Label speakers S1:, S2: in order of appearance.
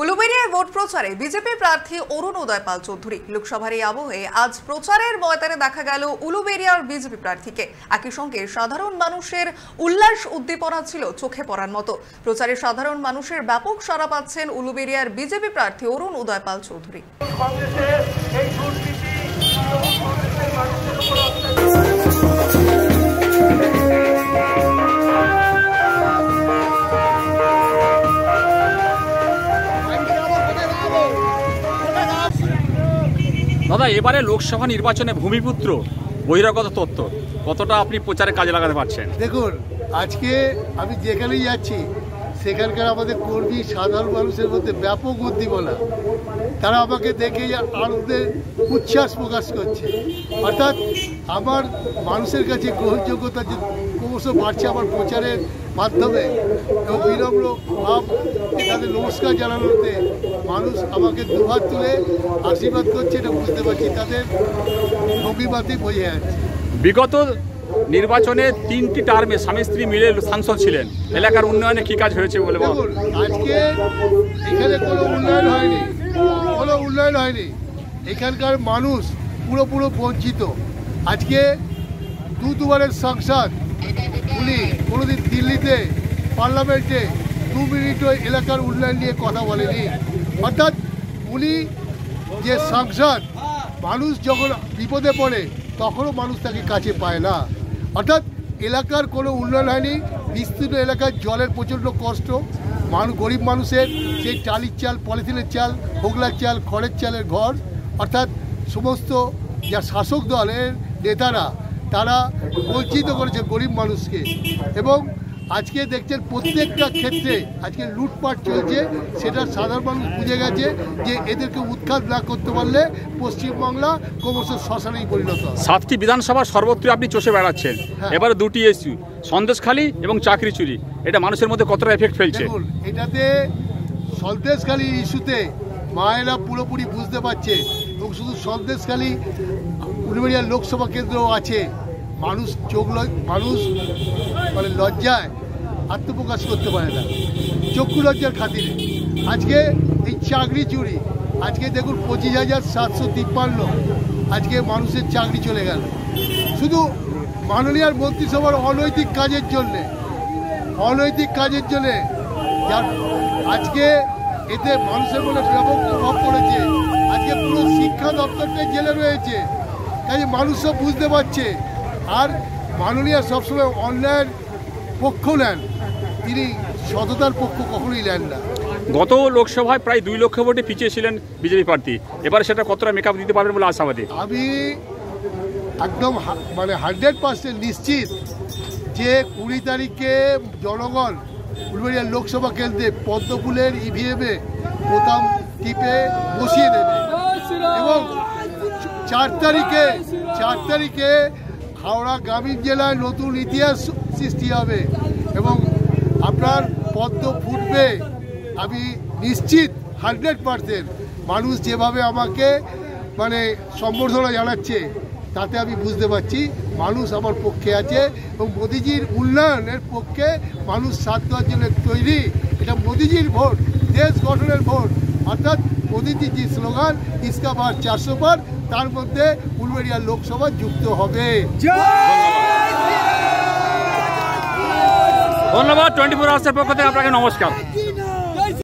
S1: উলুবেড়িয়ায় vote প্রচারে BJP প্রার্থী অরুণ উদয়পাল চৌধুরী। লোকসভার এই আবহে আজ প্রচারের ময়দানে দেখা গেল উলুবেড়িয়ার বিজেপি প্রার্থীকে। একই সঙ্গে সাধারণ মানুষের উল্লাস উদ্দীপনা ছিল চোখে পড়ার মতো। প্রচারে সাধারণ মানুষের ব্যাপক সাড়া পাচ্ছেন উলুবেড়িয়ার বিজেপি প্রার্থী অরুণ উদয়পাল চৌধুরী।
S2: দাদা, এবারে লোকসভা নির্বাচনে ভূমিপুত্র বহিরাগত তত্ত্ব কতটা আপনি প্রচারে কাজে লাগাতে পারছেন?
S3: দেখুন, আজকে আমি যেখানেই যাচ্ছি সেখানকার আমাদের কর্মী সাধারণ মানুষের মধ্যে ব্যাপক উদ্দীপনা। তারা আমাকে দেখে আনন্দের উচ্ছ্বাস প্রকাশ করছে। অর্থাৎ আমার মানুষের কাছে গ্রহণযোগ্যতা যে ক্রমশ বাড়ছে আমার প্রচারের মাধ্যমে, এবং বিনম্র ভাব তাদের নমস্কার জানানোতে মানুষ আমাকে দুহাত তুলে আশীর্বাদ করছে, এটা বুঝতে পারছি। তাদের ভঙ্গিমাতেই বোঝা যাচ্ছে।
S2: বিগত নির্বাচনে 3টি টার্মে স্বামী স্ত্রী মিলে সাংসদ ছিলেন। এলাকার উন্নয়নে কি কাজ হয়েছে বলে?
S3: দেখুন, আজকে এখানে কোনো উন্নয়ন হয়নি। এখানকার মানুষ পুরোপুরো বঞ্চিত। আজকে দুবারের সাংসদ উনি কোনোদিন দিল্লিতে পার্লামেন্টে 2 মিনিটও এলাকার উন্নয়ন নিয়ে কথা বলেনি। অর্থাৎ উনি যে সাংসদ, মানুষ যখন বিপদে পড়ে তখনও মানুষ তাকে কাছে পায় না। অর্থাৎ এলাকার কোনো উন্নয়ন হয়নি। বিস্তীর্ণ এলাকার জলের প্রচণ্ড কষ্ট, গরিব মানুষের সেই টালির চাল, পলিথিনের চাল, হোগলার চাল, খড়ের চালের ঘর। অর্থাৎ সমস্ত যা শাসক দলের নেতারা তারা বঞ্চিত করেছে গরিব মানুষকে। এবং আজকে দেখছেন প্রত্যেকটা ক্ষেত্রে আজকে লুটপাট চলছে। সেটা সাধারণ মানুষ বুঝে গেছে যে এদেরকে উৎখাত না করতে পারলে পশ্চিমবাংলা ক্রমশ শ্মশানেই পরিণত হবে।
S2: 7টি বিধানসভার সর্বত্র আপনি চষে বেড়াচ্ছেন। এবারে 2টি ইস্যু, সন্দেশখালী এবং চাকরি চুরি, এটা মানুষের মধ্যে কতটা এফেক্ট ফেলছে?
S3: দেখুন, এটাতে সন্দেশখালী ইস্যুতে মায়েরা পুরোপুরি বুঝতে পারছে। এবং শুধু সন্দেশখালী, উলুবেড়িয়ার লোকসভা কেন্দ্র আছে, মানুষ মানে লজ্জায় আত্মপ্রকাশ করতে পারে না, চক্ষু লজ্জার খাতিরে। আজকে এই চাকরি চুরি, আজকে দেখুন 25,753 আজকে মানুষের চাকরি চলে গেল শুধু মাননীয় মন্ত্রিসভার অনৈতিক কাজের জন্যে। যার আজকে এতে মানুষের মনে ব্যাপক প্রভাব পড়েছে। আজকে পুরো শিক্ষা দপ্তরটাই জেলে রয়েছে। কাজে মানুষ সব বুঝতে পারছে। আর মাননীয় সবসময় অন্যায়ের পক্ষ নেন, তিনি সততার পক্ষ কখনোই নেন না।
S2: গত লোকসভায় প্রায় 2 লক্ষ ভোটে পিছিয়ে ছিলেন বিজেপি প্রার্থী। এবারে সেটা কতটা মেকআপ দিতে পারবেন বলে আশাবাদী?
S3: আমি একদম 100% নিশ্চিত যে 20 তারিখে জনগণ উলুবেড়িয়া লোকসভা কেন্দ্রে পদ্মফুলের ইভিএমে বোতাম টিপে বসিয়ে দেবে। এবং 4 তারিখে হাওড়া গ্রামীণ জেলায় নতুন ইতিহাস সৃষ্টি হবে এবং আপনার পদ্ম ফুটবে। আমি নিশ্চিত 100%। মানুষ যেভাবে আমাকে সম্বর্ধনা জানাচ্ছে তাতে আমি বুঝতে পারছি মানুষ আমার পক্ষে আছে এবং মোদিজির উন্নয়নের পক্ষে মানুষ সাথ দেওয়ার জন্য তৈরি। এটা মোদিজির ভোট, দেশ গঠনের ভোট। অর্থাৎ মোদিজির যে স্লোগান ইসকা বার 400 বার, তার মধ্যে উলুবেড়িয়া লোকসভা যুক্ত হবে।
S2: ধন্যবাদ। 24 আওয়ার্সের পক্ষ থেকে আপনাকে নমস্কার।